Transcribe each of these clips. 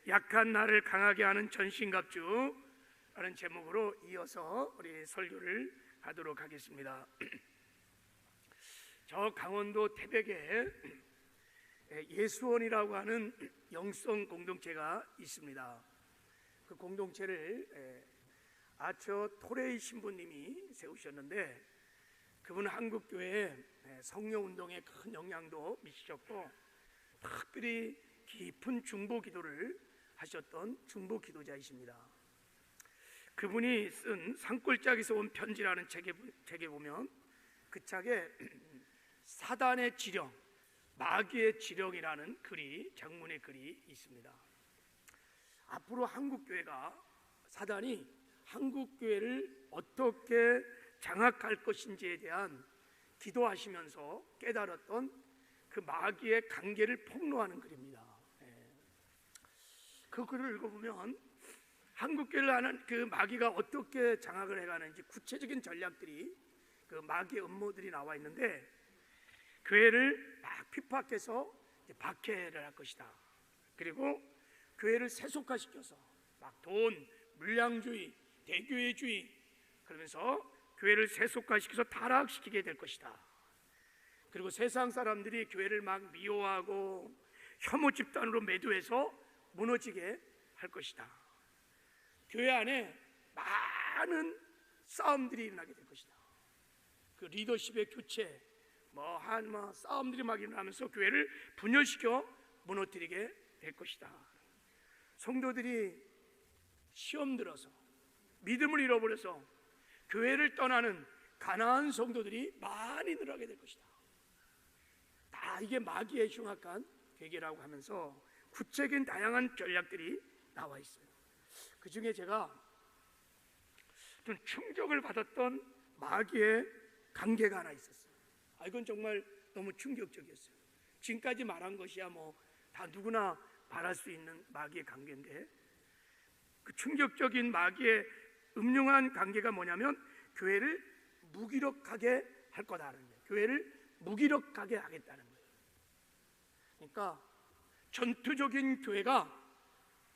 약한 나를 강하게 하는 전신갑주라는 제목으로 이어서 우리 설교를 하도록 하겠습니다. 저 강원도 태백에 예수원이라고 하는 영성 공동체가 있습니다. 그 공동체를 아처 토레이 신부님이 세우셨는데, 그분은 한국교회에 성령운동에 큰 영향도 미치셨고, 특별히 깊은 중보기도를 하셨던 중보기도자이십니다. 그분이 쓴 산골짜기에서 온 편지라는 책에 보면 그 책에 사단의 지령, 마귀의 지령이라는 글이, 장문의 글이 있습니다. 앞으로 한국교회가, 사단이 한국교회를 어떻게 장악할 것인지에 대한 기도하시면서 깨달았던 그 마귀의 관계를 폭로하는 글입니다. 그 글을 읽어보면 한국교회를 하는 그 마귀가 어떻게 장악을 해가는지 구체적인 전략들이, 그 마귀의 음모들이 나와 있는데, 교회를 막 핍박해서 박해를 할 것이다. 그리고 교회를 세속화시켜서 막 돈, 물량주의, 대교회주의, 그러면서 교회를 세속화시켜서 타락시키게 될 것이다. 그리고 세상 사람들이 교회를 막 미워하고 혐오 집단으로 매도해서 무너지게 할 것이다. 교회 안에 많은 싸움들이 일어나게 될 것이다. 그 리더십의 교체, 싸움들이 막 일어나면서 교회를 분열시켜 무너뜨리게 될 것이다. 성도들이 시험 들어서 믿음을 잃어버려서 교회를 떠나는 가난한 성도들이 많이 늘어나게 될 것이다. 다 이게 마귀의 흉악한 계계라고 하면서 구체적인 다양한 전략들이 나와 있어요. 그 중에 제가 좀 충격을 받았던 마귀의 관계가 하나 있었어요. 이건 정말 너무 충격적이었어요. 지금까지 말한 것이야 다 누구나 말할 수 있는 마귀의 관계인데, 그 충격적인 마귀의 음흉한 관계가 뭐냐면 교회를 무기력하게 할 거다라는 거예요. 교회를 무기력하게 하겠다는 거예요. 그러니까 전투적인 교회가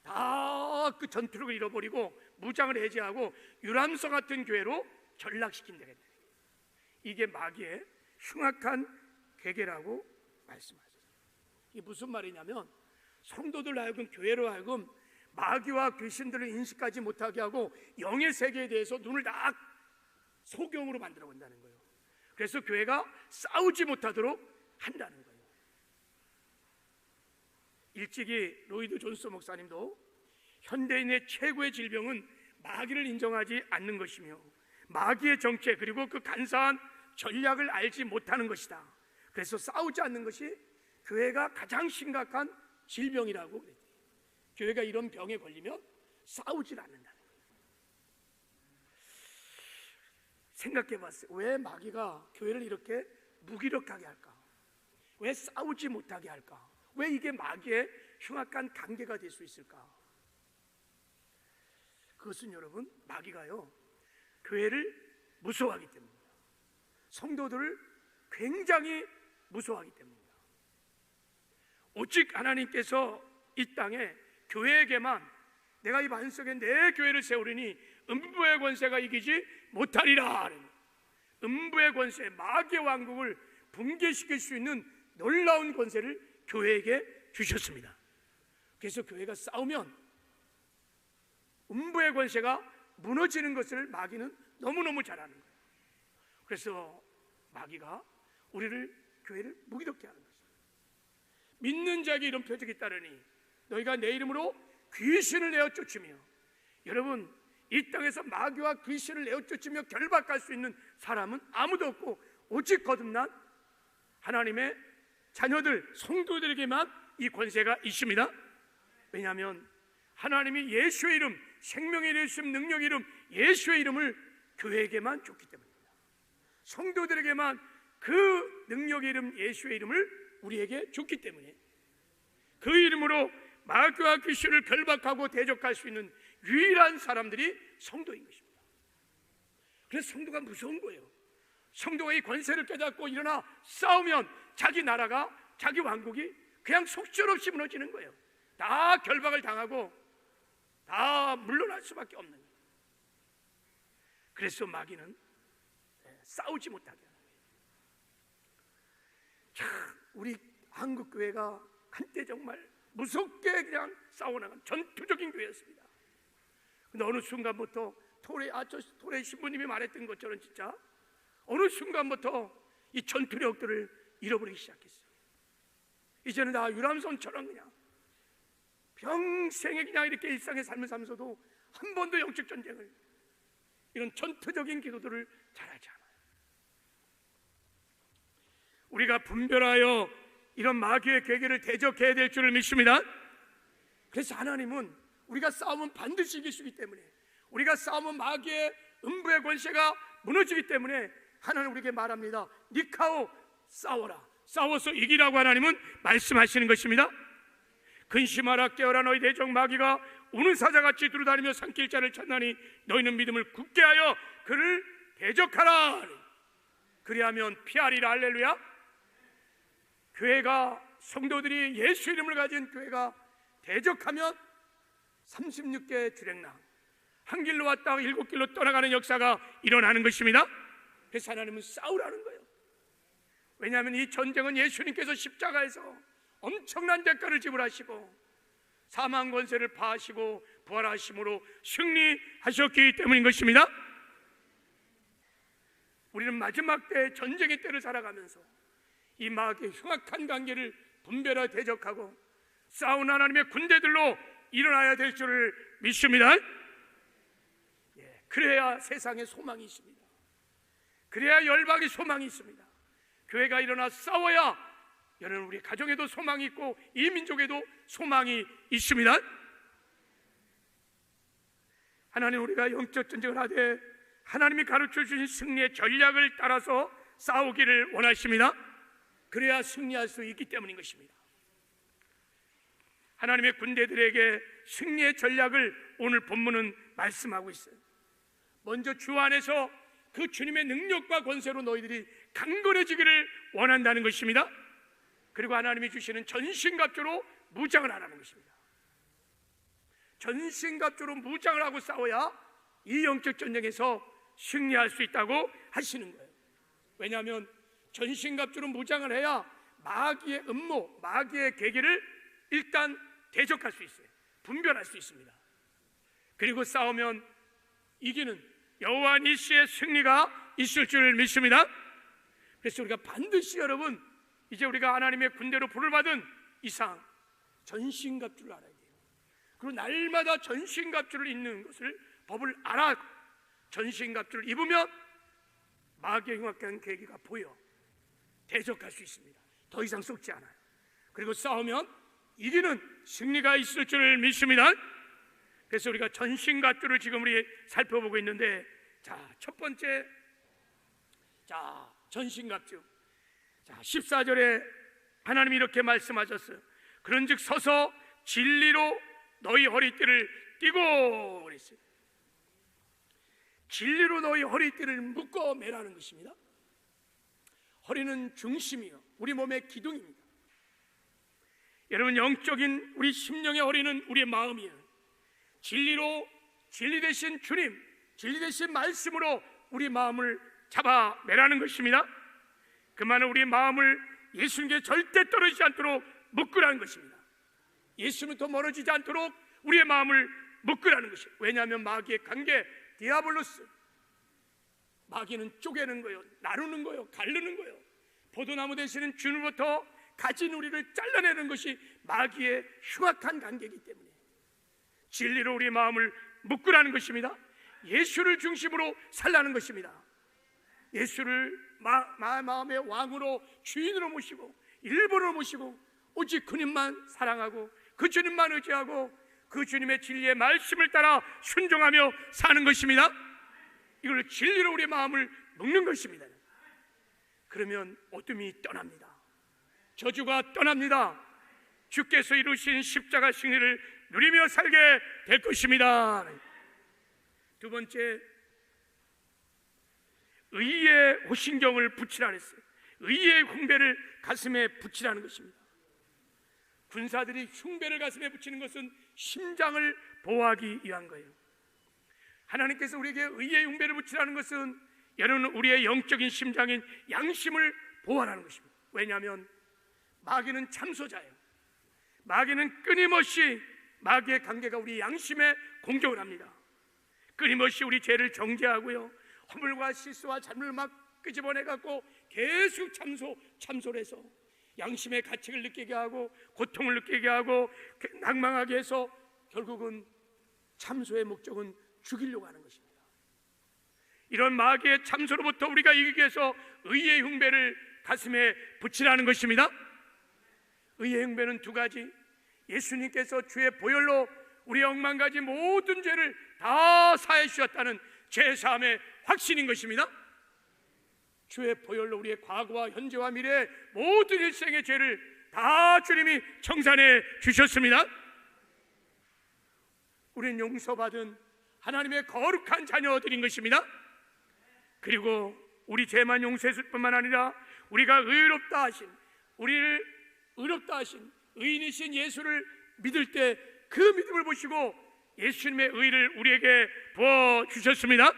다 그 전투력을 잃어버리고 무장을 해제하고 유람선 같은 교회로 전락시킨다겠다. 이게 마귀의 흉악한 계계라고 말씀하셨어요. 이게 무슨 말이냐면, 성도들 하여금, 교회로 하여금 마귀와 귀신들을 인식하지 못하게 하고 영의 세계에 대해서 눈을 딱 소경으로 만들어 본다는 거예요. 그래서 교회가 싸우지 못하도록 한다는 거예요. 일찍이 로이드 존스 목사님도 현대인의 최고의 질병은 마귀를 인정하지 않는 것이며 마귀의 정체, 그리고 그 간사한 전략을 알지 못하는 것이다. 그래서 싸우지 않는 것이 교회가 가장 심각한 질병이라고 그랬대요. 교회가 이런 병에 걸리면 싸우질 않는다는 거예요. 생각해 봤어요. 왜 마귀가 교회를 이렇게 무기력하게 할까? 왜 싸우지 못하게 할까? 왜 이게 마귀의 흉악한 관계가 될 수 있을까? 그것은 여러분, 마귀가요, 교회를 무서워하기 때문입니다. 성도들을 굉장히 무서워하기 때문입니다. 오직 하나님께서 이 땅에 교회에게만, 내가 이 반석에 내 교회를 세우리니 음부의 권세가 이기지 못하리라. 음부의 권세, 마귀의 왕국을 붕괴시킬 수 있는 놀라운 권세를 교회에게 주셨습니다. 그래서 교회가 싸우면 음부의 권세가 무너지는 것을 마귀는 너무너무 잘 아는 거예요. 그래서 마귀가 우리를, 교회를 무기력해 하는 것입니다. 믿는 자에게 이런 표적이 따르니 너희가 내 이름으로 귀신을 내어 쫓으며, 여러분, 이 땅에서 마귀와 귀신을 내어 쫓으며 결박할 수 있는 사람은 아무도 없고 오직 거듭난 하나님의 자녀들, 성도들에게만 이 권세가 있습니다. 왜냐하면 하나님이 예수의 이름, 생명의 이름, 능력의 이름, 예수의 이름을 교회에게만 줬기 때문입니다. 성도들에게만 그 능력의 이름, 예수의 이름을 우리에게 줬기 때문에 그 이름으로 마귀와 귀신을 결박하고 대적할 수 있는 유일한 사람들이 성도인 것입니다. 그래서 성도가 무서운 거예요. 성도가 이 권세를 깨닫고 일어나 싸우면 자기 나라가, 자기 왕국이 그냥 속절없이 무너지는 거예요. 다 결박을 당하고 다 물러날 수밖에 없는 거예요. 그래서 마귀는 싸우지 못하게 하는 거예요. 자, 우리 한국 교회가 한때 정말 무섭게 그냥 싸워나간 전투적인 교회였습니다. 근데 어느 순간부터 토레 신부님이 말했던 것처럼 진짜 어느 순간부터 이 전투력들을 잃어버리기 시작했어요. 이제는 다 유람선처럼 그냥 평생에 그냥 이렇게 일상의 삶을 살면서도 한 번도 영적 전쟁을, 이런 전투적인 기도들을 잘하지 않아요. 우리가 분별하여 이런 마귀의 계계를 대적해야 될 줄을 믿습니다. 그래서 하나님은 우리가 싸우면 반드시 이길 수 있기 때문에, 우리가 싸우면 마귀의 음부의 권세가 무너지기 때문에 하나님 우리에게 말합니다. 니카오, 싸워라. 싸워서 이기라고 하나님은 말씀하시는 것입니다. 근심하라, 깨어라. 너희 대적 마귀가 우는 사자같이 두루다니며 삼킬 자를 찾나니 너희는 믿음을 굳게 하여 그를 대적하라. 그리하면 피하리라. 할렐루야. 교회가, 성도들이 예수 이름을 가진 교회가 대적하면 36개의 주랭랑, 한 길로 왔다가 7길로 떠나가는 역사가 일어나는 것입니다. 그래서 하나님은 싸우라는 거예요. 왜냐하면 이 전쟁은 예수님께서 십자가에서 엄청난 대가를 지불하시고 사망 권세를 파하시고 부활하심으로 승리하셨기 때문인 것입니다. 우리는 마지막 때 전쟁의 때를 살아가면서 이 마귀의 흉악한 관계를 분별하여 대적하고 싸운 하나님의 군대들로 일어나야 될 줄을 믿습니다. 그래야 세상에 소망이 있습니다. 그래야 열방에 소망이 있습니다. 교회가 일어나 싸워야 여러분 우리 가정에도 소망이 있고 이 민족에도 소망이 있습니다. 하나님, 우리가 영적 전쟁을 하되 하나님이 가르쳐 주신 승리의 전략을 따라서 싸우기를 원하십니다. 그래야 승리할 수 있기 때문인 것입니다. 하나님의 군대들에게 승리의 전략을 오늘 본문은 말씀하고 있어요. 먼저 주 안에서 그 주님의 능력과 권세로 너희들이 강건해지기를 원한다는 것입니다. 그리고 하나님이 주시는 전신갑주로 무장을 하라는 것입니다. 전신갑주로 무장을 하고 싸워야 이 영적 전쟁에서 승리할 수 있다고 하시는 거예요. 왜냐하면 전신갑주로 무장을 해야 마귀의 음모, 마귀의 계기를 일단 대적할 수 있어요. 분별할 수 있습니다. 그리고 싸우면 이기는 여호와 니시의 승리가 있을 줄 믿습니다. 그래서 우리가 반드시 여러분, 이제 우리가 하나님의 군대로 부를 받은 이상 전신갑주를 알아야 돼요. 그리고 날마다 전신갑주를 입는 것을 법을 알아 전신갑주를 입으면 마귀의 흉악한 계기가 보여 대적할 수 있습니다. 더 이상 속지 않아요. 그리고 싸우면 이기는 승리가 있을 줄 믿습니다. 그래서 우리가 전신갑주를 지금 우리 살펴보고 있는데, 자, 첫 번째, 자, 전신갑주. 자, 14절에 하나님이 이렇게 말씀하셨어요. 그런즉 서서 진리로 너희 허리띠를 띠고 그랬어요. 진리로 너희 허리띠를 묶어 매라는 것입니다. 허리는 중심이요, 우리 몸의 기둥입니다. 여러분, 영적인 우리 심령의 허리는 우리의 마음이에요. 진리로, 진리 되신 주님, 진리 되신 말씀으로 우리 마음을 잡아 매라는 것입니다. 그 말은 우리 마음을 예수님께 절대 떨어지지 않도록 묶으라는 것입니다. 예수님부터 멀어지지 않도록 우리의 마음을 묶으라는 것이에요. 왜냐하면 마귀의 관계, 디아블로스, 마귀는 쪼개는 거예요, 나누는 거예요, 가르는 거예요. 포도나무 되시는 주님부터 가진 우리를 잘라내는 것이 마귀의 흉악한 관계이기 때문에 진리로 우리 마음을 묶으라는 것입니다. 예수를 중심으로 살라는 것입니다. 예수를 마음의 왕으로, 주인으로 모시고 일본으로 모시고 오직 그님만 사랑하고 그 주님만 의지하고 그 주님의 진리의 말씀을 따라 순종하며 사는 것입니다. 이걸 진리로 우리 마음을 묶는 것입니다. 그러면 어둠이 떠납니다. 저주가 떠납니다. 주께서 이루신 십자가 승리를 누리며 살게 될 것입니다. 두 번째, 의의 호신경을 붙이라 했어요. 의의 훈배를 가슴에 붙이라는 것입니다. 군사들이 흉배를 가슴에 붙이는 것은 심장을 보호하기 위한 거예요. 하나님께서 우리에게 의의 흉배를 붙이라는 것은 여러분 우리의 영적인 심장인 양심을 보호하라는 것입니다. 왜냐하면 마귀는 참소자예요. 마귀는 끊임없이 마귀의 관계가 우리 양심에 공격을 합니다. 끊임없이 우리 죄를 정죄하고요, 허물과 실수와 잘못을 막 끄집어내갖고 계속 참소를 해서 양심의 가책을 느끼게 하고 고통을 느끼게 하고 낭망하게 해서 결국은 참소의 목적은 죽이려고 하는 것입니다. 이런 마귀의 참소로부터 우리가 이기기 위해서 의의 흉배를 가슴에 붙이라는 것입니다. 의의 흉배는 두 가지, 예수님께서 주의 보혈로 우리의 억만가지 모든 죄를 다 사해 주셨다는 죄사함의 확신인 것입니다. 주의 보혈로 우리의 과거와 현재와 미래의 모든 일생의 죄를 다 주님이 청산해 주셨습니다. 우리는 용서받은 하나님의 거룩한 자녀들인 것입니다. 그리고 우리 죄만 용서했을 뿐만 아니라 우리가 의롭다 하신, 우리를 의롭다 하신 의인이신 예수를 믿을 때 그 믿음을 보시고 예수님의 의를 우리에게 부어주셨습니다.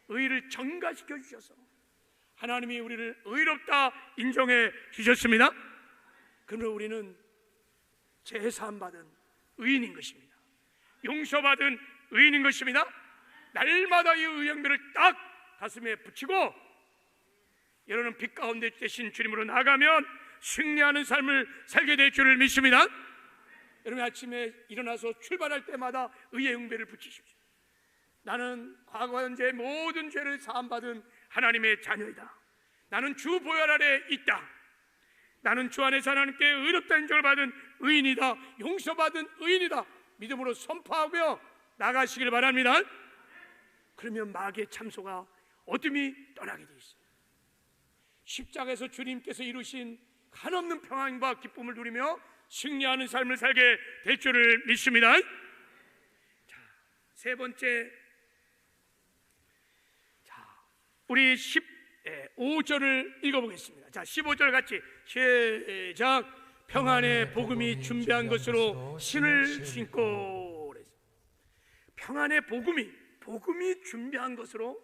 의를 전가시켜 주셔서 하나님이 우리를 의롭다 인정해 주셨습니다. 그러므로 우리는 제사함 받은 의인인 것입니다. 용서받은 의인인 것입니다. 날마다 이 의형배를 딱 가슴에 붙이고 여러분은 빛 가운데 되신 주님으로 나가면 승리하는 삶을 살게 될 줄을 믿습니다. 여러분 아침에 일어나서 출발할 때마다 의의 흉배를 붙이십시오. 나는 과거 현재 모든 죄를 사함받은 하나님의 자녀이다. 나는 주 보혈 아래 있다. 나는 주 안에서 하나님께 의롭다 인정을 받은 의인이다. 용서받은 의인이다. 믿음으로 선포하고요 나가시길 바랍니다. 그러면 마귀의 참소가 어둠이 떠나게 되어 있습니다. 십자가에서 주님께서 이루신 한없는 평안과 기쁨을 누리며 승리하는 삶을 살게 될 줄을 믿습니다. 자, 세 번째, 우리 15절을 읽어보겠습니다. 자, 15절 같이 시작. 평안의 복음이 준비한 것으로 신을 신고. 평안의 복음이 준비한 것으로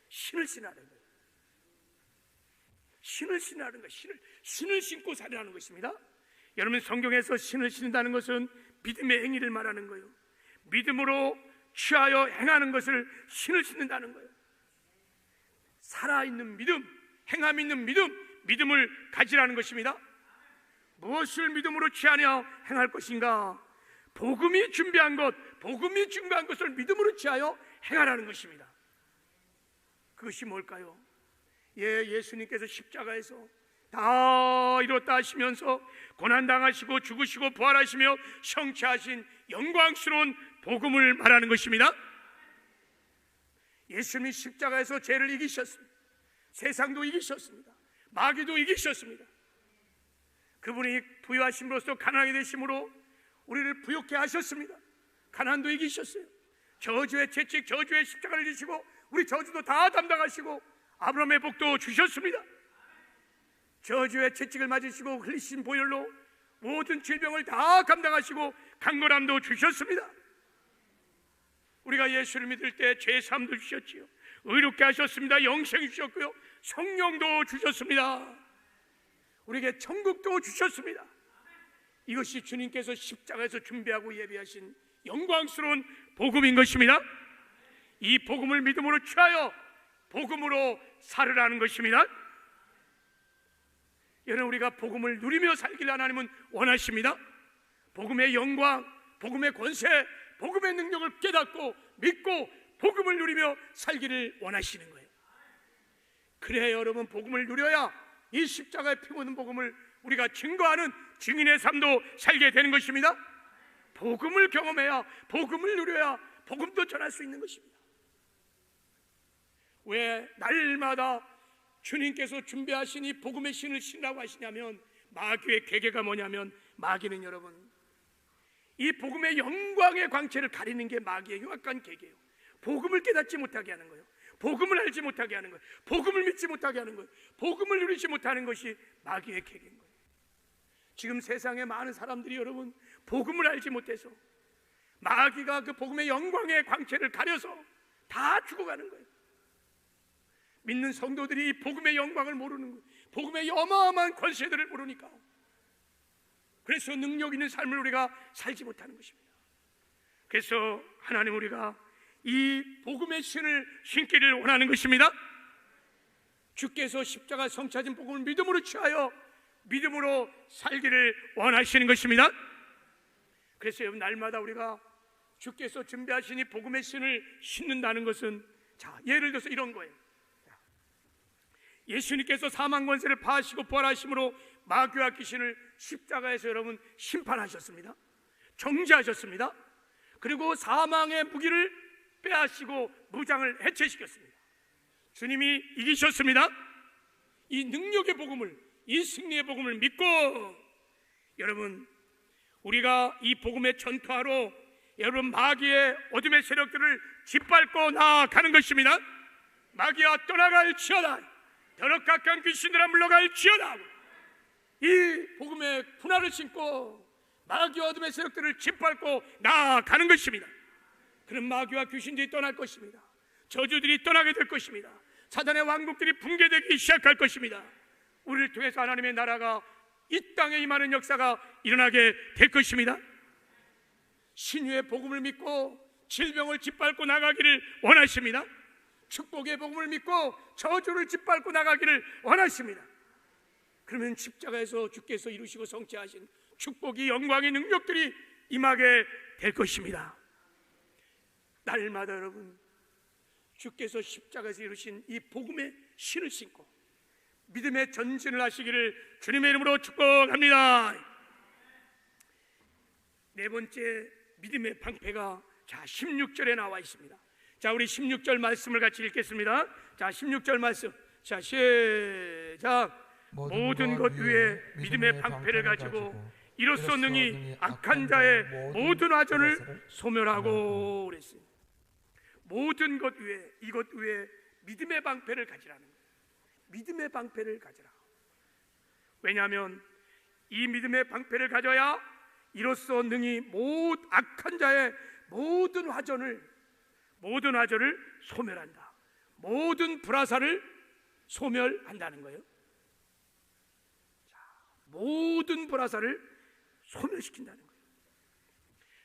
신을 신하는 거예요. 신을 신하는 거예요. 신을 신고 살아가는 것입니다. 여러분 성경에서 신을 신다는 것은 믿음의 행위를 말하는 거예요. 믿음으로 취하여 행하는 것을 신을 신는다는 거예요. 살아있는 믿음, 행함 있는 믿음을 가지라는 것입니다. 무엇을 믿음으로 취하며 행할 것인가? 복음이 준비한 것을 믿음으로 취하여 행하라는 것입니다. 그것이 뭘까요? 예수님께서 십자가에서 다 이뤘다 하시면서 고난당하시고 죽으시고 부활하시며 성취하신 영광스러운 복음을 말하는 것입니다. 예수님이 십자가에서 죄를 이기셨습니다. 세상도 이기셨습니다. 마귀도 이기셨습니다. 그분이 부유하심으로써 가난하게 되심으로 우리를 부욕케 하셨습니다. 가난도 이기셨어요. 저주의 채찍, 저주의 십자가를 지시고 우리 저주도 다 담당하시고 아브라함의 복도 주셨습니다. 저주의 채찍을 맞으시고 흘리신 보혈로 모든 질병을 다 감당하시고 강건함도 주셨습니다. 우리가 예수를 믿을 때 죄사함도 주셨지요. 의롭게 하셨습니다. 영생 주셨고요. 성령도 주셨습니다. 우리에게 천국도 주셨습니다. 이것이 주님께서 십자가에서 준비하고 예비하신 영광스러운 복음인 것입니다. 이 복음을 믿음으로 취하여 복음으로 살으라는 것입니다. 여러분 우리가 복음을 누리며 살기를 하나님은 원하십니다. 복음의 영광, 복음의 권세, 복음의 능력을 깨닫고 믿고 복음을 누리며 살기를 원하시는 거예요. 그래야 여러분 복음을 누려야 이 십자가의 피 묻은 복음을 우리가 증거하는 증인의 삶도 살게 되는 것입니다. 복음을 경험해야, 복음을 누려야 복음도 전할 수 있는 것입니다. 왜 날마다 주님께서 준비하신 이 복음의 신을 신라고 하시냐면, 마귀의 계계가 뭐냐면, 마귀는 여러분 이 복음의 영광의 광채를 가리는 게 마귀의 흉악한 계계예요. 복음을 깨닫지 못하게 하는 거예요. 복음을 알지 못하게 하는 거예요. 복음을 믿지 못하게 하는 거예요. 복음을 누리지 못하는 것이 마귀의 계계인 거예요. 지금 세상에 많은 사람들이 여러분 복음을 알지 못해서 마귀가 그 복음의 영광의 광채를 가려서 다 죽어가는 거예요. 믿는 성도들이 이 복음의 영광을 모르는 거예요. 복음의 어마어마한 권세들을 모르니까. 그래서 능력 있는 삶을 우리가 살지 못하는 것입니다. 그래서 하나님, 우리가 이 복음의 신을 신기를 원하는 것입니다. 주께서 십자가 성취하신 복음을 믿음으로 취하여 믿음으로 살기를 원하시는 것입니다. 그래서 여러분, 날마다 우리가 주께서 준비하신 이 복음의 신을 신는다는 것은, 자, 예를 들어서 이런 거예요. 예수님께서 사망 권세를 파하시고 부활하심으로 마귀와 귀신을 십자가에서 여러분 심판하셨습니다. 정죄하셨습니다. 그리고 사망의 무기를 빼앗기고 무장을 해체시켰습니다. 주님이 이기셨습니다. 이 능력의 복음을, 이 승리의 복음을 믿고 여러분, 우리가 이 복음의 전투하러 여러분 마귀의 어둠의 세력들을 짓밟고 나아가는 것입니다. 마귀야 떠나갈지어다, 더럽각한 귀신들아 물러갈지어다. 이 복음의 군화를 신고 마귀와 어둠의 세력들을 짓밟고 나아가는 것입니다. 그런 마귀와 귀신들이 떠날 것입니다. 저주들이 떠나게 될 것입니다. 사단의 왕국들이 붕괴되기 시작할 것입니다. 우리를 통해서 하나님의 나라가 이 땅에 임하는 역사가 일어나게 될 것입니다. 신유의 복음을 믿고 질병을 짓밟고 나가기를 원하십니다. 축복의 복음을 믿고 저주를 짓밟고 나가기를 원하십니다. 그러면 십자가에서 주께서 이루시고 성취하신 축복이, 영광의 능력들이 임하게 될 것입니다. 날마다 여러분, 주께서 십자가에서 이루신 이 복음의 신을 신고 믿음의 전진을 하시기를 주님의 이름으로 축복합니다. 네 번째 믿음의 방패가, 자, 16절에 나와 있습니다. 자, 우리 16절 말씀을 같이 읽겠습니다. 자, 16절 말씀, 자, 시작. 모든 것 위에 믿음의 방패를 가지고 이로써 능히 악한 자의 모든 화전을 소멸하고 그랬습니다. 모든 것 위에, 이것 위에 믿음의 방패를 가지라는 거예요. 믿음의 방패를 가지라. 왜냐하면 이 믿음의 방패를 가져야 이로써 능히 악한 자의 모든 화전을 소멸한다. 모든 불화살을 소멸한다는 거예요. 자, 모든 불화살을 소멸시킨다는 거예요.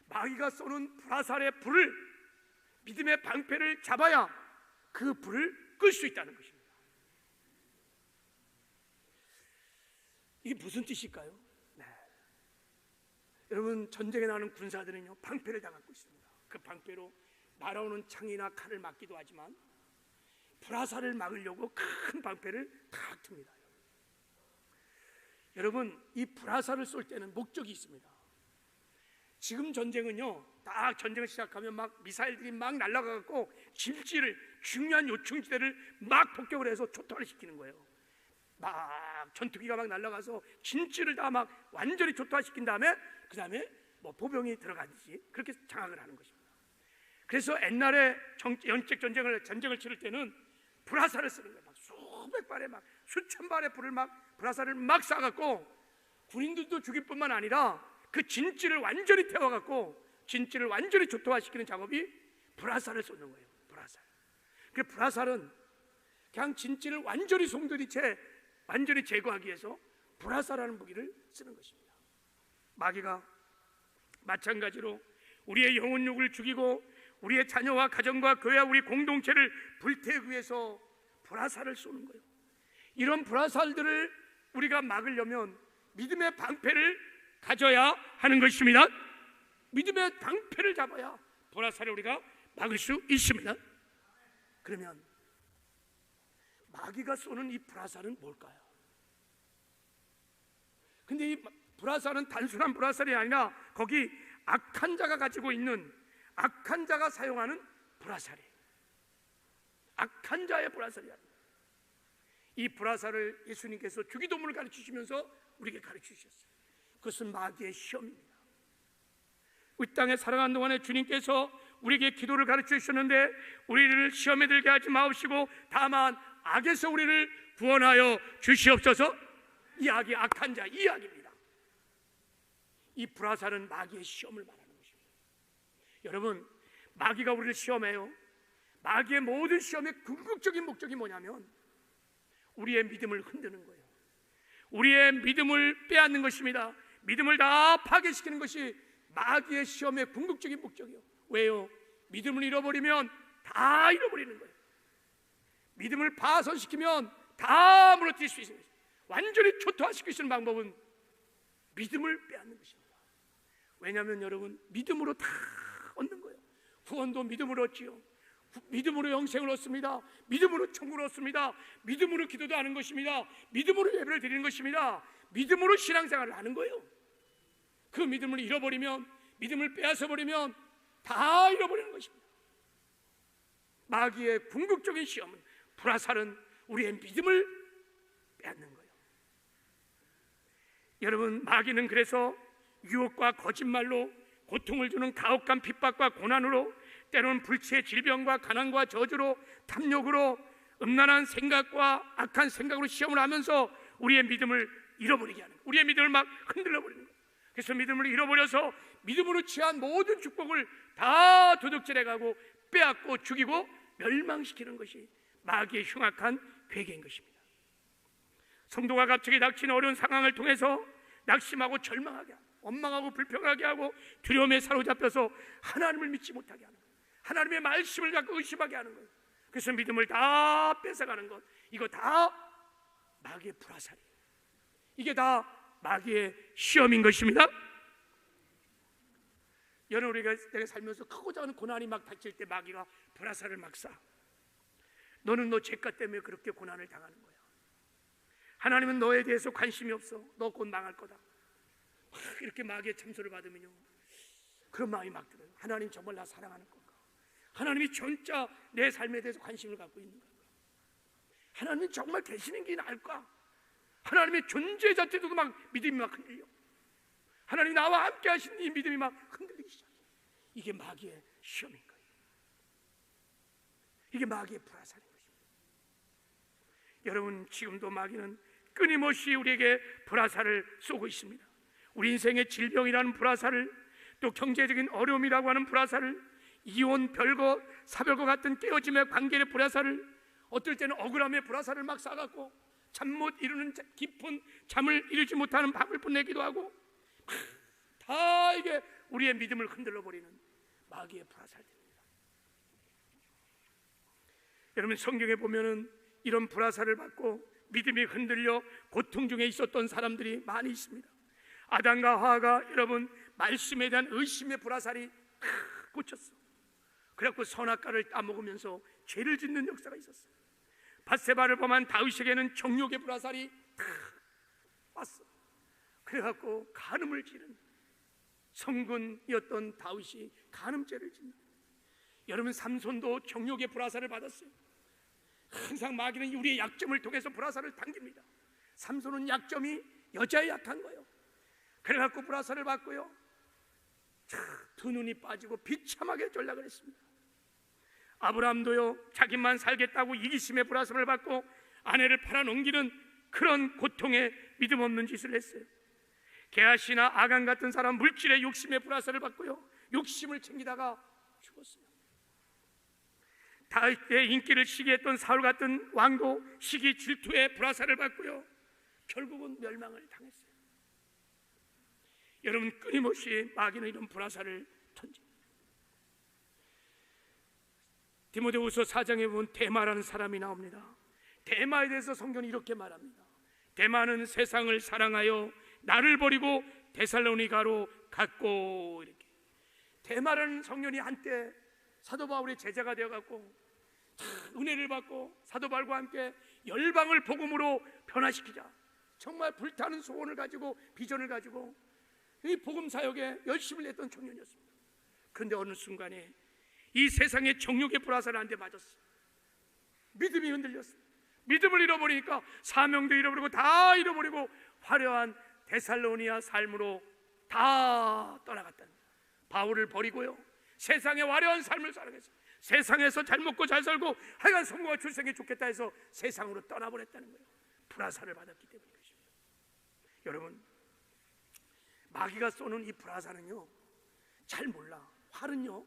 마귀가 쏘는 불화살의 불을, 믿음의 방패를 잡아야 그 불을 끌 수 있다는 것입니다. 이게 무슨 뜻일까요? 네. 여러분, 전쟁에 나가는 군사들은요, 방패를 다 갖고 있습니다. 그 방패로 날아오는 창이나 칼을 막기도 하지만 불화살을 막으려고 큰 방패를 탁 틉니다. 여러분, 이 불화살을 쏠 때는 목적이 있습니다. 지금 전쟁은요, 딱 전쟁을 시작하면 막 미사일들이 막 날아가고 진지를, 중요한 요충지대를 막 폭격을 해서 초토화를 시키는 거예요. 막 전투기가 막 날아가서 진지를 다 막 완전히 초토화시킨 다음에 그 다음에 뭐 보병이 들어가듯이 그렇게 장악을 하는 것입니다. 그래서 옛날에 연책 전쟁을 치를 때는 불화살을 쓰는 거예요. 막 수백 발에 막 수천 발의 불화살을 막 쏴갖고 군인들도 죽일 뿐만 아니라 그 진지를 완전히 태워갖고 진지를 완전히 초토화시키는 작업이 불화살을 쏘는 거예요. 불화살. 그 불화살은 그냥 진지를 완전히 송두리째 완전히 제거하기 위해서 불화살이라는 무기를 쓰는 것입니다. 마귀가 마찬가지로 우리의 영혼욕을 죽이고 우리의 자녀와 가정과 교회와 우리 공동체를 불태우기 위해서 불화살을 쏘는 거예요. 이런 불화살들을 우리가 막으려면 믿음의 방패를 가져야 하는 것입니다. 믿음의 방패를 잡아야 불화살을 우리가 막을 수 있습니다. 그러면 마귀가 쏘는 이 불화살은 뭘까요? 근데 이 불화살은 단순한 불화살이 아니라 거기 악한 자가 가지고 있는, 악한 자가 사용하는 불화살이에요. 악한 자의 불화살이야. 이 불화살을 예수님께서 주기도문을 가르치시면서 우리에게 가르치셨어요. 그것은 마귀의 시험입니다. 이 땅에 살아가는 동안에 주님께서 우리에게 기도를 가르쳐 주셨는데 우리를 시험에 들게 하지 마옵시고 다만 악에서 우리를 구원하여 주시옵소서. 이 악이 악한 자, 이 악입니다. 이 불화살은 마귀의 시험을 말하는 것입니다. 여러분, 마귀가 우리를 시험해요. 마귀의 모든 시험의 궁극적인 목적이 뭐냐면 우리의 믿음을 흔드는 거예요. 우리의 믿음을 빼앗는 것입니다. 믿음을 다 파괴시키는 것이 마귀의 시험의 궁극적인 목적이에요. 왜요? 믿음을 잃어버리면 다 잃어버리는 거예요. 믿음을 파손시키면 다 무너뜨릴 수 있습니다. 완전히 초토화시킬 수 있는 방법은 믿음을 빼앗는 것입니다. 왜냐하면 여러분, 믿음으로 다 얻는 거예요. 구원도 믿음으로 얻지요. 믿음으로 영생을 얻습니다. 믿음으로 천국을 얻습니다. 믿음으로 기도도 하는 것입니다. 믿음으로 예배를 드리는 것입니다. 믿음으로 신앙생활을 하는 거예요. 그 믿음을 잃어버리면, 믿음을 빼앗아버리면 다 잃어버리는 것입니다. 마귀의 궁극적인 시험은, 불화살은 우리의 믿음을 빼앗는 거예요. 여러분, 마귀는 그래서 유혹과 거짓말로, 고통을 주는 가혹한 핍박과 고난으로, 때로는 불치의 질병과 가난과 저주로, 탐욕으로, 음란한 생각과 악한 생각으로 시험을 하면서 우리의 믿음을 잃어버리게 하는 거예요. 우리의 믿음을 막 흔들어 버리는 거예요. 그래서 믿음을 잃어버려서 믿음으로 취한 모든 축복을 다 도둑질해가고 빼앗고 죽이고 멸망시키는 것이 마귀의 흉악한 괴계인 것입니다. 성도가 갑자기 닥친 어려운 상황을 통해서 낙심하고 절망하게 하고, 원망하고 불평하게 하고, 두려움에 사로잡혀서 하나님을 믿지 못하게 하는 거예요. 하나님의 말씀을 갖고 의심하게 하는 거예요. 그래서 믿음을 다 뺏어가는 것, 이거 다 마귀의 불화살이에요. 이게 다 마귀의 시험인 것입니다. 여러분, 우리가 살면서 크고 작은 고난이 막 닥칠 때 마귀가 불화살을 막 쏴. 너는 너 죄가 때문에 그렇게 고난을 당하는 거야. 하나님은 너에 대해서 관심이 없어. 너 곧 망할 거다. 이렇게 마귀의 참소를 받으면요, 그런 마음이 막 들어요. 하나님 정말 나 사랑하는 건가? 하나님이 진짜 내 삶에 대해서 관심을 갖고 있는 건가? 하나님은 정말 되시는 게 나을까? 하나님의 존재 자체도 막 믿음이 막 흔들려. 하나님이 나와 함께 하시는 이 믿음이 막 흔들리기 시작해. 이게 마귀의 시험인 거예요. 이게 마귀의 불화살인 것입니다. 여러분, 지금도 마귀는 끊임없이 우리에게 불화살을 쏘고 있습니다. 우리 인생의 질병이라는 불화살을, 또 경제적인 어려움이라고 하는 불화살을, 이혼, 별거, 사별과 같은 깨어짐의 관계의 불화살을, 어떨 때는 억울함의 불화살을 막 쏴갖고 잠 못 이루는 깊은 잠을 이루지 못하는 밤을 보내기도 하고, 다 이게 우리의 믿음을 흔들어 버리는 마귀의 불화살입니다. 여러분, 성경에 보면은 이런 불화살을 받고 믿음이 흔들려 고통 중에 있었던 사람들이 많이 있습니다. 아담과 하와가 여러분 말씀에 대한 의심의 불화살이 꽂혔어. 그래갖고 선악과를 따먹으면서 죄를 짓는 역사가 있었어요. 밧세바를 범한 다윗에게는 정욕의 불화살이 왔어. 그래갖고 간음을 지는 성군이었던 다윗이 간음죄를 짓는. 여러분, 삼손도 정욕의 불화살을 받았어요. 항상 마귀는 우리의 약점을 통해서 불화살을 당깁니다. 삼손은 약점이 여자에 약한 거예요. 그래갖고 불화살을 받고요, 두 눈이 빠지고 비참하게 전락을 했습니다. 아브라함도요, 자기만 살겠다고 이기심의 불화살을 받고 아내를 팔아넘기는 그런 고통에 믿음 없는 짓을 했어요. 게하시나 아간 같은 사람 물질의 욕심의 불화살을 받고요, 욕심을 챙기다가 죽었어요. 다윗의 인기를 시기했던 사울 같은 왕도 시기 질투의 불화살을 받고요, 결국은 멸망을 당했어요. 여러분, 끊임없이 마귀는 이런 불화살을 던집니다. 디모데후서 4장에 보면 데마라는 사람이 나옵니다. 데마에 대해서 성경이 이렇게 말합니다. 데마는 세상을 사랑하여 나를 버리고 데살로니가로 갔고. 이렇게 데마라는 청년이 한때 사도 바울의 제자가 되어갖고 은혜를 받고 사도 바울과 함께 열방을 복음으로 변화시키자, 정말 불타는 소원을 가지고 비전을 가지고 이 복음 사역에 열심을 냈던 청년이었습니다. 그런데 어느 순간에 이 세상의 정욕의 불화살을 한 대 맞았어요. 믿음이 흔들렸어요. 믿음을 잃어버리니까 사명도 잃어버리고 다 잃어버리고 화려한 데살로니아 삶으로 다 떠나갔다는 거예요. 바울을 버리고요, 세상의 화려한 삶을 살아가서 세상에서 잘 먹고 잘 살고 하여간 성공과 출생이 좋겠다 해서 세상으로 떠나버렸다는 거예요. 불화살을 받았기 때문인 것입니다. 여러분, 마귀가 쏘는 이 불화살은요 잘 몰라. 활은요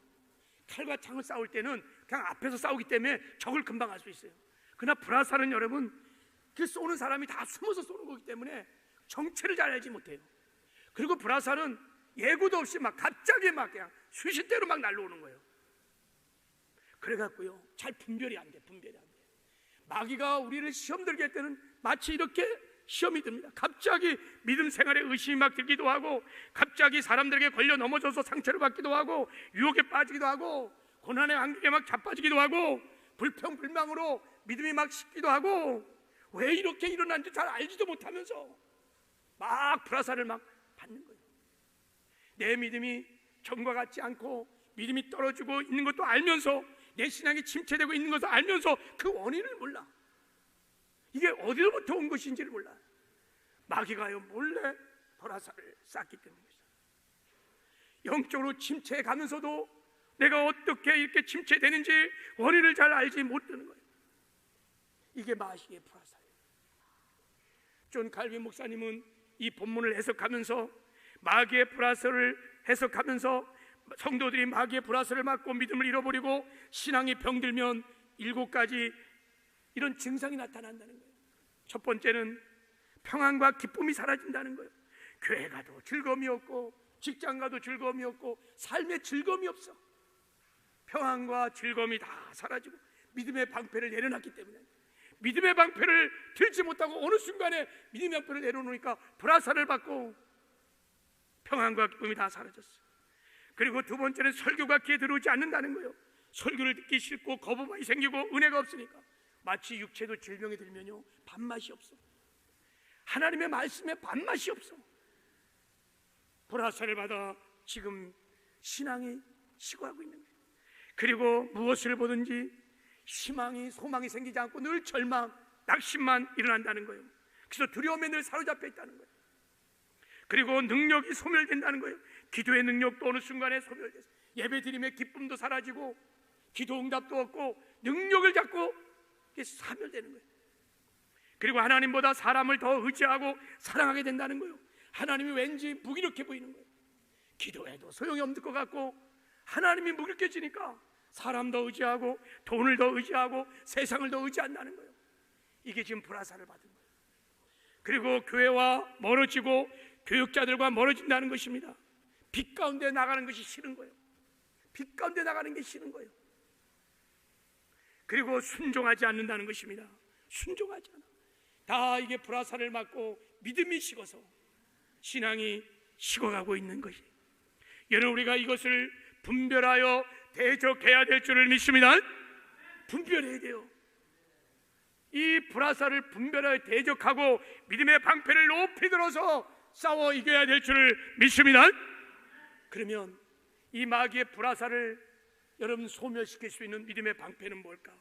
칼과 창을 싸울 때는 그냥 앞에서 싸우기 때문에 적을 금방 알 수 있어요. 그러나 불화살은 여러분 그 쏘는 사람이 다 숨어서 쏘는 거기 때문에 정체를 잘 알지 못해요. 그리고 불화살은 예고도 없이 막 갑자기 막 그냥 수시대로 막 날라오는 거예요. 그래갖고요 잘 분별이 안 돼. 마귀가 우리를 시험 들게 할 때는 마치 이렇게 시험이 듭니다. 갑자기 믿음 생활에 의심이 막 들기도 하고, 갑자기 사람들에게 걸려 넘어져서 상처를 받기도 하고, 유혹에 빠지기도 하고, 고난의 환경에 막 자빠지기도 하고, 불평불망으로 믿음이 막 식기도 하고, 왜 이렇게 일어난지 잘 알지도 못하면서 막 불화살을 막 받는 거예요. 내 믿음이 전과 같지 않고 믿음이 떨어지고 있는 것도 알면서, 내 신앙이 침체되고 있는 것을 알면서 그 원인을 몰라. 이게 어디로부터 온 것인지를 몰라. 마귀가요 몰래 불화살을 쐈기 때문입니다. 영적으로 침체해 가면서도 내가 어떻게 이렇게 침체되는지 원인을 잘 알지 못하는 거예요. 이게 마귀의 불화살이에요. 존 칼빈 목사님은 이 본문을 해석하면서 마귀의 불화살을 해석하면서 성도들이 마귀의 불화살을 맞고 믿음을 잃어버리고 신앙이 병들면 7가지 이런 증상이 나타난다는 거예요. 첫 번째는 평안과 기쁨이 사라진다는 거예요. 교회 가도 즐거움이 없고, 직장 가도 즐거움이 없고, 삶에 즐거움이 없어. 평안과 즐거움이 다 사라지고 믿음의 방패를 내려놨기 때문에, 믿음의 방패를 들지 못하고 어느 순간에 믿음의 방패를 내려놓으니까 불화살을 받고 평안과 기쁨이 다 사라졌어요. 그리고 두 번째는 설교가 귀에 들어오지 않는다는 거예요. 설교를 듣기 싫고 거부감이 생기고 은혜가 없으니까 마치 육체도 질병이 들면요 밥맛이 없어. 하나님의 말씀에 밥맛이 없어. 불화살을 받아 지금 신앙이 식어가고 있는 거예요. 그리고 무엇을 보든지 희망이 소망이 생기지 않고 늘 절망, 낙심만 일어난다는 거예요. 그래서 두려움에 늘 사로잡혀 있다는 거예요. 그리고 능력이 소멸된다는 거예요. 기도의 능력도 어느 순간에 소멸돼서 예배드림의 기쁨도 사라지고 기도 응답도 없고 능력을 잡고 사멸되는 거예요. 그리고 하나님보다 사람을 더 의지하고 사랑하게 된다는 거예요. 하나님이 왠지 무기력해 보이는 거예요. 기도해도 소용이 없는 것 같고 하나님이 무기력해지니까 사람 더 의지하고 돈을 더 의지하고 세상을 더 의지한다는 거예요. 이게 지금 불화살을 받은 거예요. 그리고 교회와 멀어지고 교육자들과 멀어진다는 것입니다. 빛 가운데 나가는 것이 싫은 거예요. 빛 가운데 나가는 게 싫은 거예요. 그리고 순종하지 않는다는 것입니다. 순종하지 않아. 다 이게 불화살을 맞고 믿음이 식어서 신앙이 식어가고 있는 것이. 여러분, 우리가 이것을 분별하여 대적해야 될 줄을 믿습니다. 분별해야 돼요. 이 불화살을 분별하여 대적하고 믿음의 방패를 높이 들어서 싸워 이겨야 될 줄을 믿습니다. 그러면 이 마귀의 불화살을 여러분 소멸시킬 수 있는 믿음의 방패는 뭘까?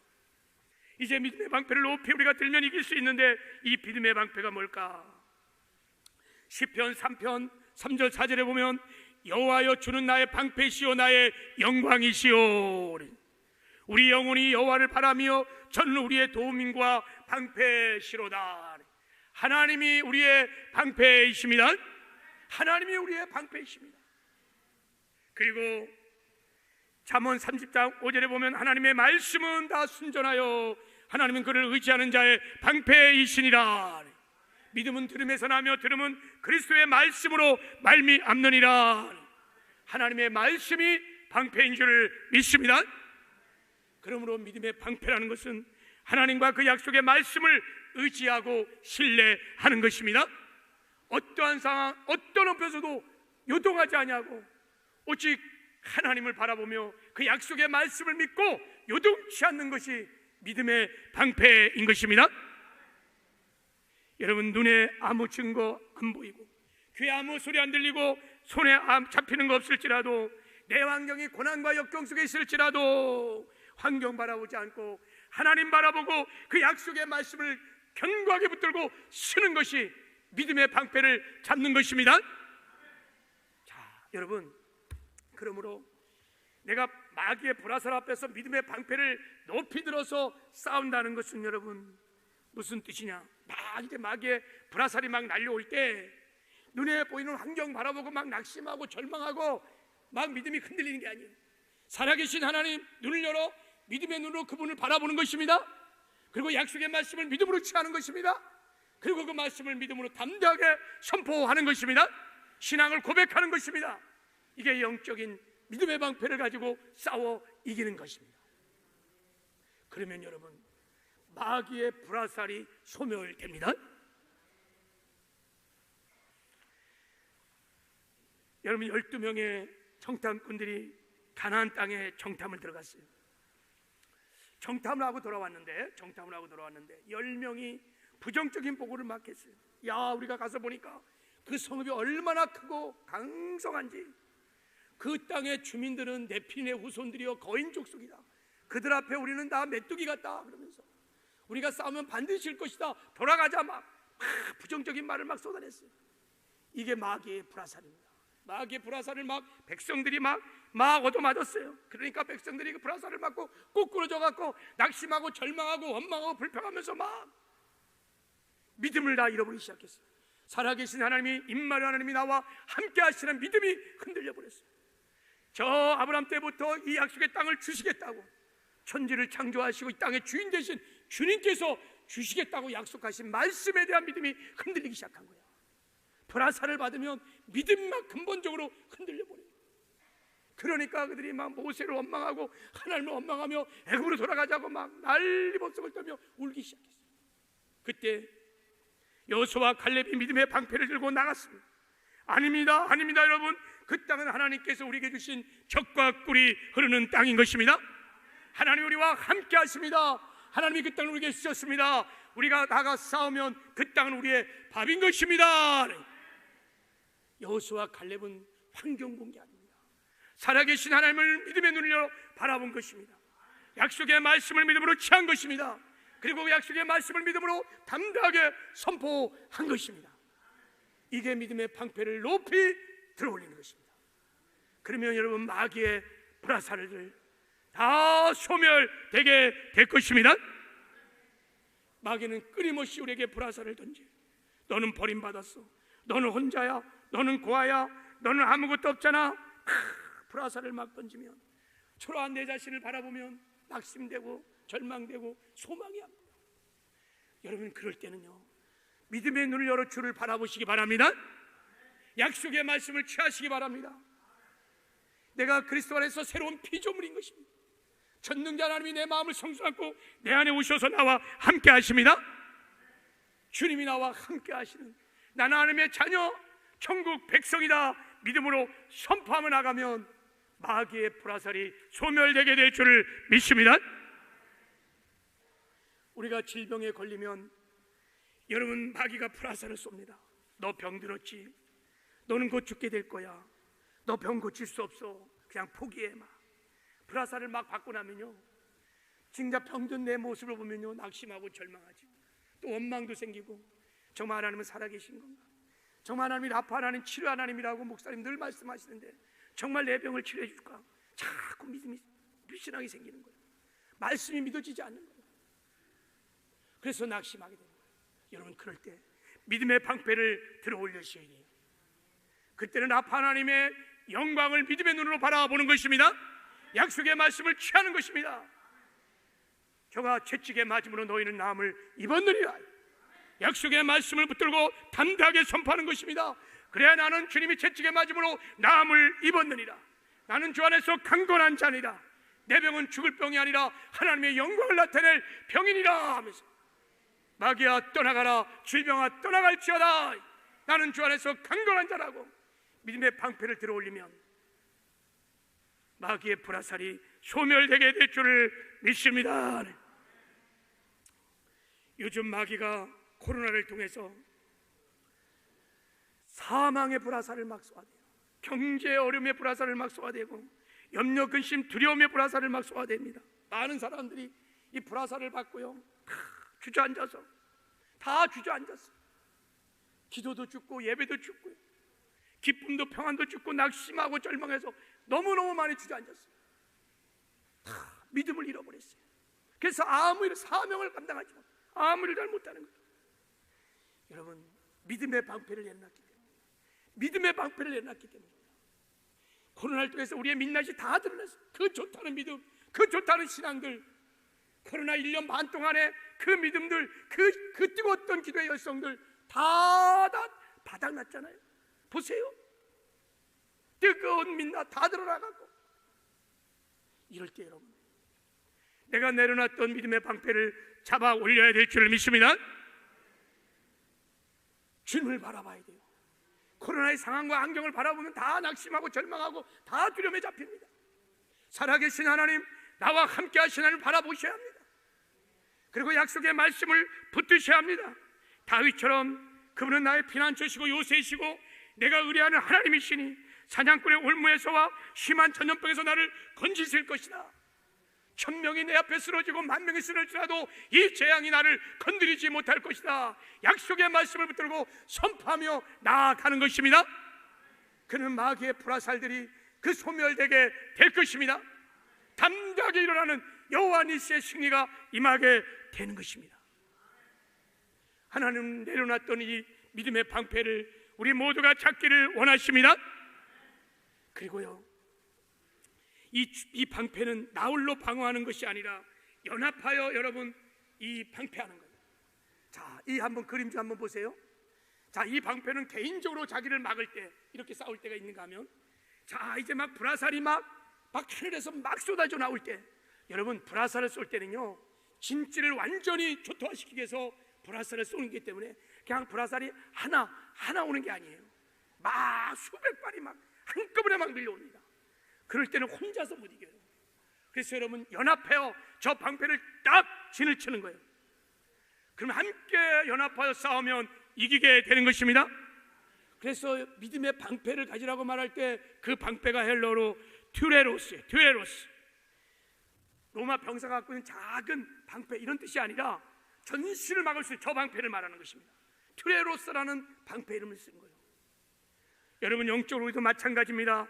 이제 믿음의 방패를 높이 우리가 들면 이길 수 있는데 이 믿음의 방패가 뭘까? 시편 3편 3절 4절에 보면 여호와여 주는 나의 방패시오 나의 영광이시오. 우리 영혼이 여호와를 바라며 저는 우리의 도움인과 방패시로다. 하나님이 우리의 방패이십니다. 하나님이 우리의 방패이십니다. 그리고 잠언 30장 5절에 보면 하나님의 말씀은 다 순전하여 하나님은 그를 의지하는 자의 방패이시니라. 믿음은 들음에서 나며 들음은 그리스도의 말씀으로 말미암느니라. 하나님의 말씀이 방패인 줄을 믿습니다. 그러므로 믿음의 방패라는 것은 하나님과 그 약속의 말씀을 의지하고 신뢰하는 것입니다. 어떠한 상황, 어떤 형편에서도 요동하지 아니하고 오직 하나님을 바라보며 그 약속의 말씀을 믿고 요동치 않는 것이 믿음의 방패인 것입니다. 여러분, 눈에 아무 증거 안 보이고 귀에 아무 소리 안 들리고 손에 잡히는 거 없을지라도 내 환경이 고난과 역경 속에 있을지라도 환경 바라보지 않고 하나님 바라보고 그 약속의 말씀을 견고하게 붙들고 쓰는 것이 믿음의 방패를 잡는 것입니다. 자, 여러분, 그러므로 내가 마귀의 불화살 앞에서 믿음의 방패를 높이 들어서 싸운다는 것은 여러분 무슨 뜻이냐? 막 이제 마귀의 불화살이 막 날려올 때 눈에 보이는 환경 바라보고 막 낙심하고 절망하고 막 믿음이 흔들리는 게 아니에요. 살아계신 하나님 눈을 열어 믿음의 눈으로 그분을 바라보는 것입니다. 그리고 약속의 말씀을 믿음으로 취하는 것입니다. 그리고 그 말씀을 믿음으로 담대하게 선포하는 것입니다. 신앙을 고백하는 것입니다. 이게 영적인 믿음의 방패를 가지고 싸워 이기는 것입니다. 그러면 여러분, 마귀의 불화살이 소멸됩니다. 여러분, 12명의 정탐꾼들이 가나안 땅에 정탐을 들어갔어요. 정탐을 하고 돌아왔는데 10명이 부정적인 보고를 막 했어요. 야, 우리가 가서 보니까 그 성읍이 얼마나 크고 강성한지, 그 땅의 주민들은 네피린의 후손들이여 거인 족속이다. 그들 앞에 우리는 다 메뚜기 같다. 그러면서 우리가 싸우면 반드시 질 것이다. 돌아가자. 막 부정적인 말을 막 쏟아냈어요. 이게 마귀의 불화살입니다. 마귀의 불화살을 막 백성들이 막 얻어맞았어요. 그러니까 백성들이 그 불화살을 맞고 꼬꾸러져 갖고 낙심하고 절망하고 원망하고 불평하면서 막 믿음을 다 잃어버리기 시작했어요. 살아계신 하나님이, 임마누엘 하나님이 나와 함께 하시는 믿음이 흔들려 버렸어요. 저 아브라함 때부터 이 약속의 땅을 주시겠다고, 천지를 창조하시고 이 땅의 주인 되신 주님께서 주시겠다고 약속하신 말씀에 대한 믿음이 흔들리기 시작한 거예요. 불화살을 받으면 믿음이 막 근본적으로 흔들려 버려요. 그러니까 그들이 막 모세를 원망하고 하나님을 원망하며 애굽으로 돌아가자고 막 난리법석을 떨며 울기 시작했어요. 그때 여호수아와 칼렙이 믿음의 방패를 들고 나갔습니다. 아닙니다, 아닙니다. 여러분, 그 땅은 하나님께서 우리에게 주신 젖과 꿀이 흐르는 땅인 것입니다. 하나님 우리와 함께 하십니다. 하나님이 그 땅을 우리에게 주셨습니다. 우리가 나가 싸우면 그 땅은 우리의 밥인 것입니다. 여호수아와 칼렙은 환경 본 게 아닙니다. 살아계신 하나님을 믿음의 눈을 열어 바라본 것입니다. 약속의 말씀을 믿음으로 취한 것입니다. 그리고 그 약속의 말씀을 믿음으로 담대하게 선포한 것입니다. 이게 믿음의 방패를 높이 들어올리는 것입니다. 그러면 여러분, 마귀의 불화살들 다 소멸되게 될 것입니다. 마귀는 끊임없이 우리에게 불화살을 던져. 너는 버림받았어. 너는 혼자야. 너는 고아야. 너는 아무것도 없잖아. 불화살을 막 던지면 초라한 내 자신을 바라보면 낙심되고 절망되고 소망이 안 보여. 여러분, 그럴 때는요, 믿음의 눈을 열어 주를 바라보시기 바랍니다. 약속의 말씀을 취하시기 바랍니다. 내가 그리스도 안에서 새로운 피조물인 것입니다. 전능자 하나님이 내 마음을 성수하고 내 안에 오셔서 나와 함께 하십니다. 주님이 나와 함께 하시는 나는 하나님의 자녀, 천국 백성이다 믿음으로 선포하며 나가면 마귀의 불화살이 소멸되게 될 줄을 믿습니다. 우리가 질병에 걸리면 여러분, 마귀가 불화살을 쏩니다. 너 병들었지? 너는 곧 죽게 될 거야. 너 병 고칠 수 없어. 그냥 포기해. 막 불화살을 막 받고 나면요, 진짜 병든 내 모습을 보면요, 낙심하고 절망하지. 또 원망도 생기고, 정말 하나님은 살아계신 건가? 정말 하나님이 라파 하나님, 치료 하나님이라고 목사님 늘 말씀하시는데 정말 내 병을 치료해 줄까? 자꾸 믿음이 불신하게 생기는 거예요. 말씀이 믿어지지 않는 거예요. 그래서 낙심하게 되는 거예요. 여러분, 그럴 때 믿음의 방패를 들어 올리셔야 돼요. 그때는 라파 하나님의 영광을 믿음의 눈으로 바라보는 것입니다. 약속의 말씀을 취하는 것입니다. 저가 채찍에 맞음으로 너희는 나음을 입었느니라. 약속의 말씀을 붙들고 담대하게 선포하는 것입니다. 그래야 나는 주님이 채찍에 맞음으로 나음을 입었느니라. 나는 주 안에서 강건한 자니라. 내 병은 죽을 병이 아니라 하나님의 영광을 나타낼 병이니라 하면서, 마귀야 떠나가라, 질병아 떠나갈지어다. 나는 주 안에서 강건한 자라고 믿음의 방패를 들어 올리면 마귀의 불화살이 소멸되게 될 줄을 믿습니다. 요즘 마귀가 코로나를 통해서 사망의 불화살을 막 쏘아대고, 경제 어려움의 불화살을 막 쏘아대고, 염려, 근심, 두려움의 불화살을 막 쏘아댑니다. 많은 사람들이 이 불화살을 받고요, 주저앉아서, 다 주저앉았어요. 기도도 죽고 예배도 죽고 기쁨도 평안도 죽고 낙심하고 절망해서 너무너무 많이 주저앉았어요. 다 믿음을 잃어버렸어요. 그래서 아무 일, 사명을 감당하지 못해요. 아무 일을 잘 못하는 거예요. 여러분, 믿음의 방패를 내놨기 때문에 믿음의 방패를 내놨기 때문입니다. 코로나를 통해서 우리의 민낯이 다 드러났어요. 그 좋다는 믿음, 그 좋다는 신앙들, 코로나 1년 반 동안에 그 믿음들, 그 뜨거웠던 기도의 열성들 다 바닥났잖아요. 보세요. 뜨거운 민낯 다 드러나가고. 이럴 때 여러분, 내가 내려놨던 믿음의 방패를 잡아 올려야 될 줄을 믿습니다. 주님을 바라봐야 돼요. 코로나의 상황과 환경을 바라보면 다 낙심하고 절망하고 다 두려움에 잡힙니다. 살아계신 하나님, 나와 함께 하신 하나님을 바라보셔야 합니다. 그리고 약속의 말씀을 붙드셔야 합니다. 다윗처럼 그분은 나의 피난처시고 요새이시고 내가 의뢰하는 하나님이시니 사냥꾼의 올무에서와 심한 전염병에서 나를 건지실 것이다. 1000명이 내 앞에 쓰러지고 10,000명이 쓰러질지라도 이 재앙이 나를 건드리지 못할 것이다. 약속의 말씀을 붙들고 선포하며 나아가는 것입니다. 그는 마귀의 불화살들이 그 소멸되게 될 것입니다. 담대하게 일어나는 여호와 니시의 승리가 임하게 되는 것입니다. 하나님 내려놨던 이 믿음의 방패를 우리 모두가 찾기를 원하십니다. 그리고요, 이 방패는 나홀로 방어하는 것이 아니라 연합하여 여러분 이 방패하는 거예요. 자, 이 한번 그림 좀 한번 보세요. 자, 이 방패는 개인적으로 자기를 막을 때 이렇게 싸울 때가 있는가 하면, 자, 이제 막 불화살이 막 하늘에서 막 쏟아져 나올 때, 여러분 불화살을 쏠 때는요 진지를 완전히 초토화시키기 위해서 불화살을 쏘는 거기 때문에 그냥 불화살이 하나 오는 게 아니에요. 막 수백 발이 막 한꺼번에 막 밀려옵니다. 그럴 때는 혼자서 못 이겨요. 그래서 여러분 연합하여 저 방패를 딱 진을 치는 거예요. 그럼 함께 연합하여 싸우면 이기게 되는 것입니다. 그래서 믿음의 방패를 가지라고 말할 때 그 방패가 헬러로 튜레로스예요. 튜레로스. 로마 병사가 갖고 있는 작은 방패 이런 뜻이 아니라 전신을 막을 수 있는 저 방패를 말하는 것입니다. 튜레로스라는 방패 이름을 쓴 거예요. 여러분 영적으로 우리도 마찬가지입니다.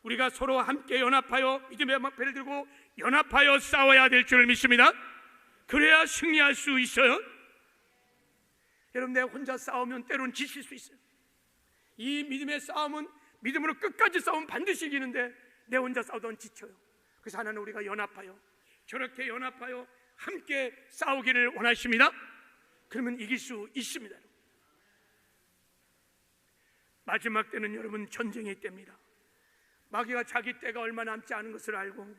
우리가 서로 함께 연합하여 믿음의 방패를 들고 연합하여 싸워야 될 줄을 믿습니다. 그래야 승리할 수 있어요. 여러분 내가 혼자 싸우면 때로는 지칠 수 있어요. 이 믿음의 싸움은 믿음으로 끝까지 싸우면 반드시 이기는데 내 혼자 싸우던 지쳐요. 그래서 하나는 우리가 연합하여 저렇게 연합하여 함께 싸우기를 원하십니다. 그러면 이길 수 있습니다. 마지막 때는 여러분 전쟁의 때입니다. 마귀가 자기 때가 얼마 남지 않은 것을 알고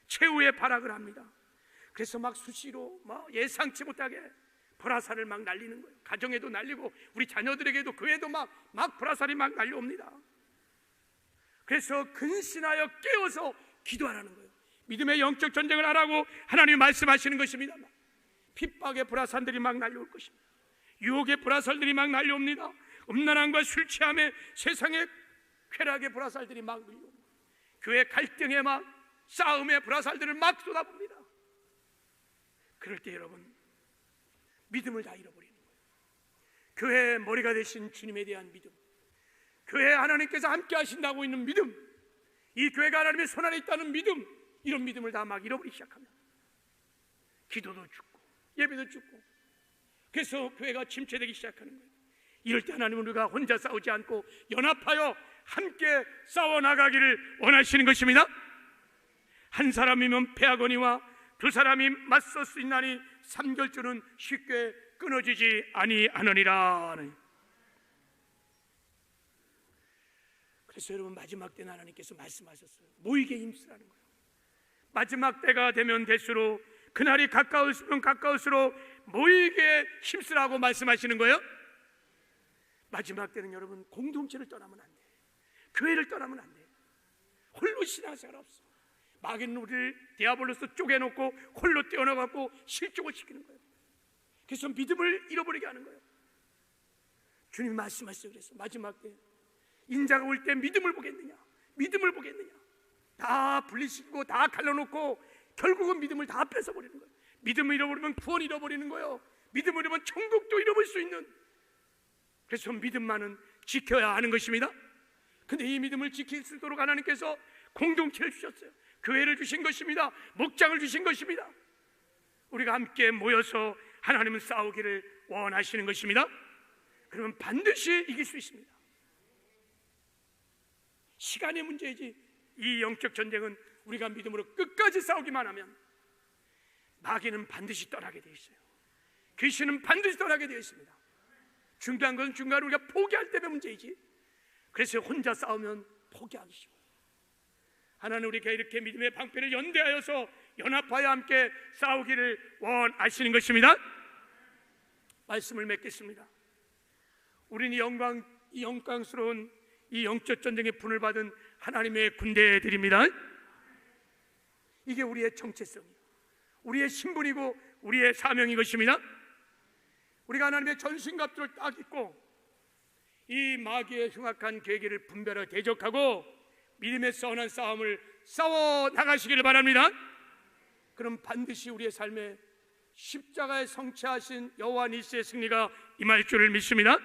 최후의 발악을 합니다. 그래서 막 수시로 막 예상치 못하게 불화살을 막 날리는 거예요. 가정에도 날리고 우리 자녀들에게도 교회도 막 불화살이 막 날려옵니다. 그래서 근신하여 깨어서 기도하라는 거예요. 믿음의 영적 전쟁을 하라고 하나님이 말씀하시는 것입니다. 핍박의 불화살들이 막 날려올 것입니다. 유혹의 불화살들이 막 날려옵니다. 음란함과 술 취함에 세상의 쾌락의 불화살들이 막 밀려옵니다. 교회 갈등에 막 싸움의 불화살들을 막 쏟아봅니다. 그럴 때 여러분 믿음을 다 잃어버리는 거예요. 교회의 머리가 되신 주님에 대한 믿음, 교회에 하나님께서 함께 하신다고 있는 믿음, 이 교회가 하나님의 손안에 있다는 믿음, 이런 믿음을 다 막 잃어버리기 시작하면 기도도 죽고 예배도 죽고 그래서 교회가 침체되기 시작하는 거예요. 이럴 때 하나님은 우리가 혼자 싸우지 않고 연합하여 함께 싸워나가기를 원하시는 것입니다. 한 사람이면 패하거니와 두 사람이 맞설 수 있나니 삼결줄은 쉽게 끊어지지 아니하느니라. 그래서 여러분 마지막 때는 하나님께서 말씀하셨어요. 모이게 힘쓰라는 거예요. 마지막 때가 되면 될수록 그날이 가까울수록 가까울수록 모이게 힘쓰라고 말씀하시는 거예요. 마지막 때는 여러분 공동체를 떠나면 안 돼. 교회를 떠나면 안 돼. 홀로 신앙생활 없어. 마귀는 우리를 디아블로스 쪼개놓고 홀로 떼어나가고 실족을 시키는 거예요. 그래서 믿음을 잃어버리게 하는 거예요. 주님이 말씀하셨어요. 그래서 마지막 때 인자가 올 때 믿음을 보겠느냐, 믿음을 보겠느냐. 다 분리시키고 다 갈라놓고 결국은 믿음을 다 뺏어버리는 거예요. 믿음을 잃어버리면 구원 잃어버리는 거예요. 믿음을 잃으면 천국도 잃어버릴 수 있는. 그래서 믿음만은 지켜야 하는 것입니다. 근데 이 믿음을 지킬 수 있도록 하나님께서 공동체를 주셨어요. 교회를 주신 것입니다. 목장을 주신 것입니다. 우리가 함께 모여서 하나님은 싸우기를 원하시는 것입니다. 그러면 반드시 이길 수 있습니다. 시간의 문제이지 이 영적 전쟁은 우리가 믿음으로 끝까지 싸우기만 하면 마귀는 반드시 떠나게 되어 있어요. 귀신은 반드시 떠나게 되어 있습니다. 중요한 것은 중간에 우리가 포기할 때의 문제이지, 그래서 혼자 싸우면 포기하기 쉬워요. 하나님 우리가 이렇게 믿음의 방패를 연대하여서 연합하여 함께 싸우기를 원하시는 것입니다. 말씀을 맺겠습니다. 우리는 영광스러운 이 영적 전쟁의 분을 받은 하나님의 군대들입니다. 이게 우리의 정체성이에요. 우리의 신분이고 우리의 사명인 것입니다. 우리가 하나님의 전신갑주를 딱 입고 이 마귀의 흉악한 계기를 분별하여 대적하고 믿음의 선한 싸움을 싸워 나가시기를 바랍니다. 그럼 반드시 우리의 삶에 십자가에 성취하신 여호와 니스의 승리가 임할 줄을 믿습니다.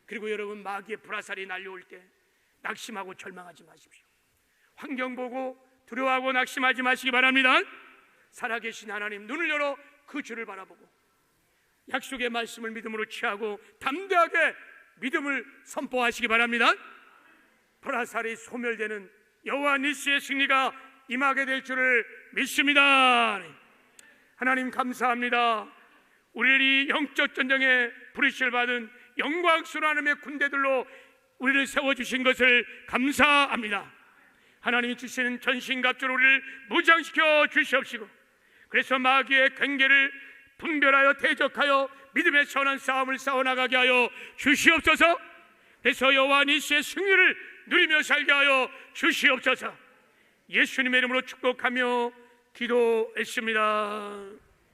그리고 여러분, 마귀의 불화살이 날려올 때 낙심하고 절망하지 마십시오. 환경 보고 두려워하고 낙심하지 마시기 바랍니다. 살아계신 하나님 눈을 열어 그 주를 바라보고 약속의 말씀을 믿음으로 취하고 담대하게 믿음을 선포하시기 바랍니다. 불화살이 소멸되는 여호와 니스의 승리가 임하게 될 줄을 믿습니다. 하나님 감사합니다. 우리를 이 영적 전쟁에 부르심을 받은 영광스러운 하나님의 군대들로 우리를 세워주신 것을 감사합니다. 하나님이 주시는 전신갑주로 우리를 무장시켜 주시옵시고, 그래서 마귀의 경계를 분별하여 대적하여 믿음의 선한 싸움을 싸워나가게 하여 주시옵소서. 그래서 여호와 니스의 승리를 누리며 살게 하여 주시옵소서. 예수님의 이름으로 축복하며 기도했습니다.